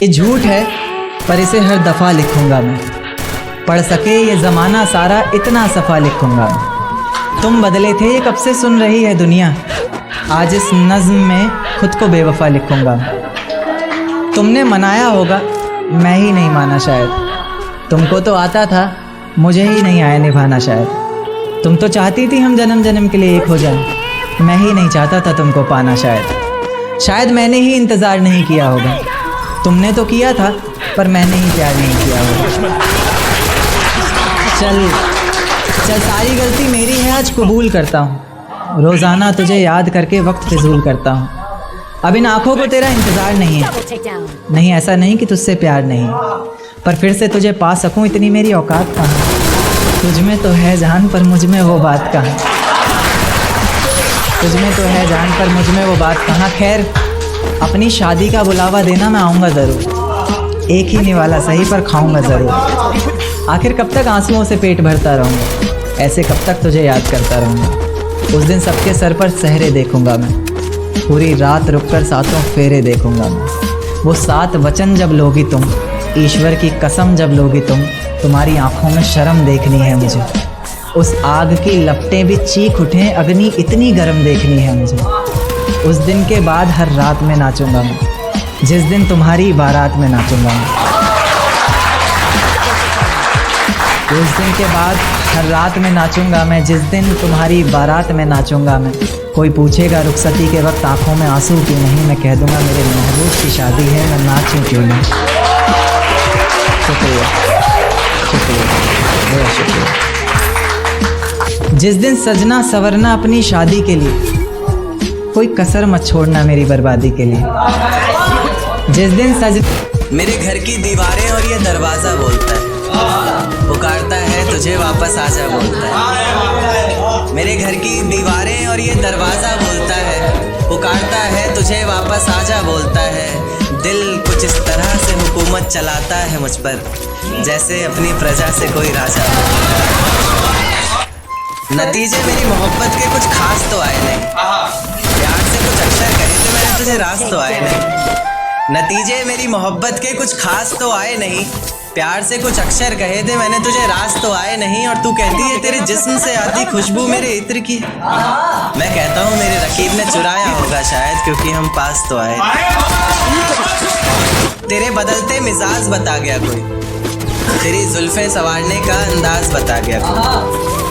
ये झूठ है पर इसे हर दफ़ा लिखूंगा मैं। पढ़ सके ये ज़माना सारा इतना सफ़ा लिखूंगा मैं। तुम बदले थे ये कब से सुन रही है दुनिया, आज इस नज़्म में खुद को बेवफ़ा लिखूंगा मैं। तुमने मनाया होगा मैं ही नहीं माना शायद, तुमको तो आता था मुझे ही नहीं आया निभाना शायद। तुम तो चाहती थी हम जन्म जन्म के लिए एक हो जाए, मैं ही नहीं चाहता था तुमको पाना शायद मैंने ही इंतज़ार नहीं किया होगा। तुमने तो किया था पर मैंने ही प्यार नहीं किया होगा। चल सारी गलती मेरी है, आज कबूल करता हूँ। रोज़ाना तुझे याद करके वक्त फिजूल करता हूँ। अब इन आँखों को तेरा इंतज़ार नहीं है, नहीं ऐसा नहीं कि तुझसे प्यार नहीं, पर फिर से तुझे पा सकूँ इतनी मेरी औकात कहाँ। तुझ में तो है जान पर मुझ में वो बात कहाँ, तुझ में तो है जान पर मुझ में वो बात कहाँ। खैर अपनी शादी का बुलावा देना मैं आऊँगा ज़रूर, एक ही निवाला सही पर खाऊँगा ज़रूर। आखिर कब तक आंसुओं से पेट भरता रहूँगा, ऐसे कब तक तुझे याद करता रहूँगा। उस दिन सबके सर पर सहरे देखूँगा मैं, पूरी रात रुककर सातों फेरे देखूँगा मैं। वो 7 वचन जब लोगी तुम, ईश्वर की कसम जब लोगी तुम, तुम्हारी आँखों में शर्म देखनी है मुझे। उस आग की लपटें भी चीख उठें, अग्नि इतनी गर्म देखनी है मुझे। उस दिन के बाद हर रात में नाचूंगा मैं, जिस दिन तुम्हारी बारात में नाचूंगा मैं। उस दिन के बाद हर रात में नाचूंगा मैं, जिस दिन तुम्हारी बारात में नाचूंगा मैं। कोई पूछेगा रुखसती के वक्त आंखों में आंसू क्यों नहीं, मैं कह दूंगा मेरे महबूब की शादी है, मैं नाचूं क्यों नहीं। शुक्रिया बहुत शुक्रिया। जिस दिन सजना सवरना अपनी शादी के लिए, कोई कसर मत छोड़ना मेरी बर्बादी के लिए। जिस दिन मेरे घर की दीवारें और ये दरवाज़ा बोलता है, पुकारता है तुझे वापस आजा बोलता है। मेरे घर की दीवारें और ये दरवाज़ा बोलता है, पुकारता है तुझे वापस आजा बोलता है। दिल कुछ इस तरह से हुकूमत चलाता है मुझ पर, जैसे अपनी प्रजा से कोई राजा। नतीजे मेरी मोहब्बत के कुछ खास तो आए नहीं, प्यार से कुछ अक्षर कहे थे मैंने तुझे रास तो आए नहीं। नतीजे मेरी मोहब्बत के कुछ खास तो आए नहीं, प्यार से कुछ अक्षर कहे थे मैंने तुझे रास तो आए नहीं। और तू कहती है तेरे जिस्म से आती खुशबू मेरे इत्र की, मैं कहता हूँ मेरे रकीब ने चुराया होगा शायद, क्योंकि हम पास तो आए। तेरे बदलते मिजाज बता गया कोई, तेरी जुल्फें संवारने का अंदाज बता गया कोई।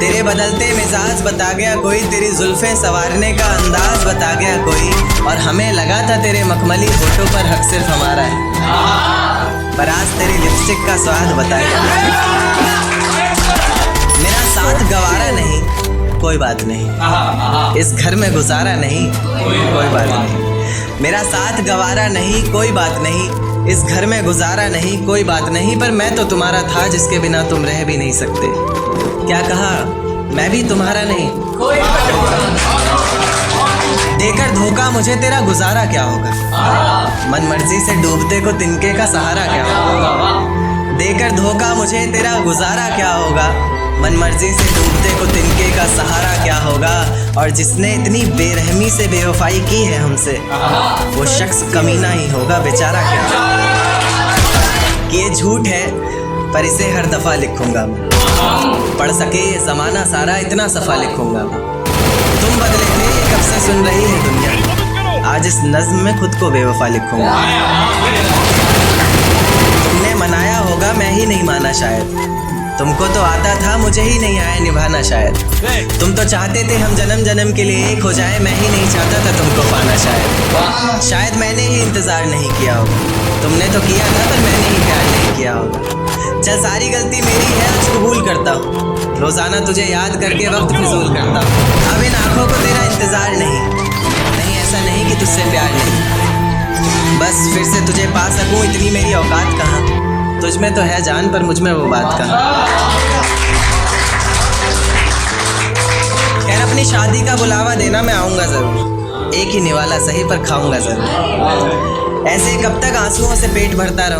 तेरे बदलते मिजाज बता गया कोई, तेरी जुल्फें संवारने का अंदाज बता गया कोई। और हमें लगा था तेरे मखमली होठों पर हक सिर्फ हमारा है, पर आज तेरी लिपस्टिक का स्वाद बता गया। मेरा साथ गवारा नहीं कोई बात नहीं, इस घर में गुजारा नहीं कोई बात नहीं। मेरा साथ गवारा नहीं कोई बात नहीं, इस घर में गुजारा नहीं कोई बात नहीं। पर मैं तो तुम्हारा था जिसके बिना तुम रह भी नहीं सकते। क्या कहा मैं भी तुम्हारा नहीं, देकर धोखा मुझे तेरा गुजारा क्या होगा। मन मर्जी से डूबते को तिनके का सहारा क्या होगा। देकर धोखा मुझे तेरा गुजारा क्या होगा, मन मर्जी से डूबते को तिनके का सहारा क्या होगा। और जिसने इतनी बेरहमी से बेवफाई की है हमसे, वो शख्स कमीना ही होगा बेचारा क्या होगा। कि ये झूठ है पर इसे हर दफ़ा लिखूंगा मैं, पढ़ सके ये ज़माना सारा इतना सफ़ा लिखूंगा मैं। तुम बदले थे ये कब से सुन रही है दुनिया, आज इस नज़्म में खुद को बेवफा लिखूंगा। तुमने मनाया होगा मैं ही नहीं माना शायद, तुमको तो आता था मुझे ही नहीं आया निभाना शायद। तुम तो चाहते थे हम जन्म जन्म के लिए एक हो जाए, मैं ही नहीं चाहता था तुमको पाना शायद मैंने ही इंतज़ार नहीं किया होगा। तुमने तो किया था पर मैंने ही प्यार नहीं किया होगा। चल सारी गलती मेरी है, आज कबूल करता हूँ। रोज़ाना तुझे याद करके वक्त फिजूल करता हूँ। अब इन आँखों को तेरा इंतज़ार नहीं ऐसा नहीं कि तुझसे प्यार नहीं, बस फिर से तुझे पा सकूँ इतनी मेरी औकात कहाँ। तुझ में तो है जान पर मुझ में वो बात कहाँ। खैर अपनी शादी का बुलावा देना मैं आऊँगा ज़रूर, एक ही निवाला सही पर खाऊँगा ज़रूर। ऐसे कब तक आंसुओं से पेट भरता रहूँ।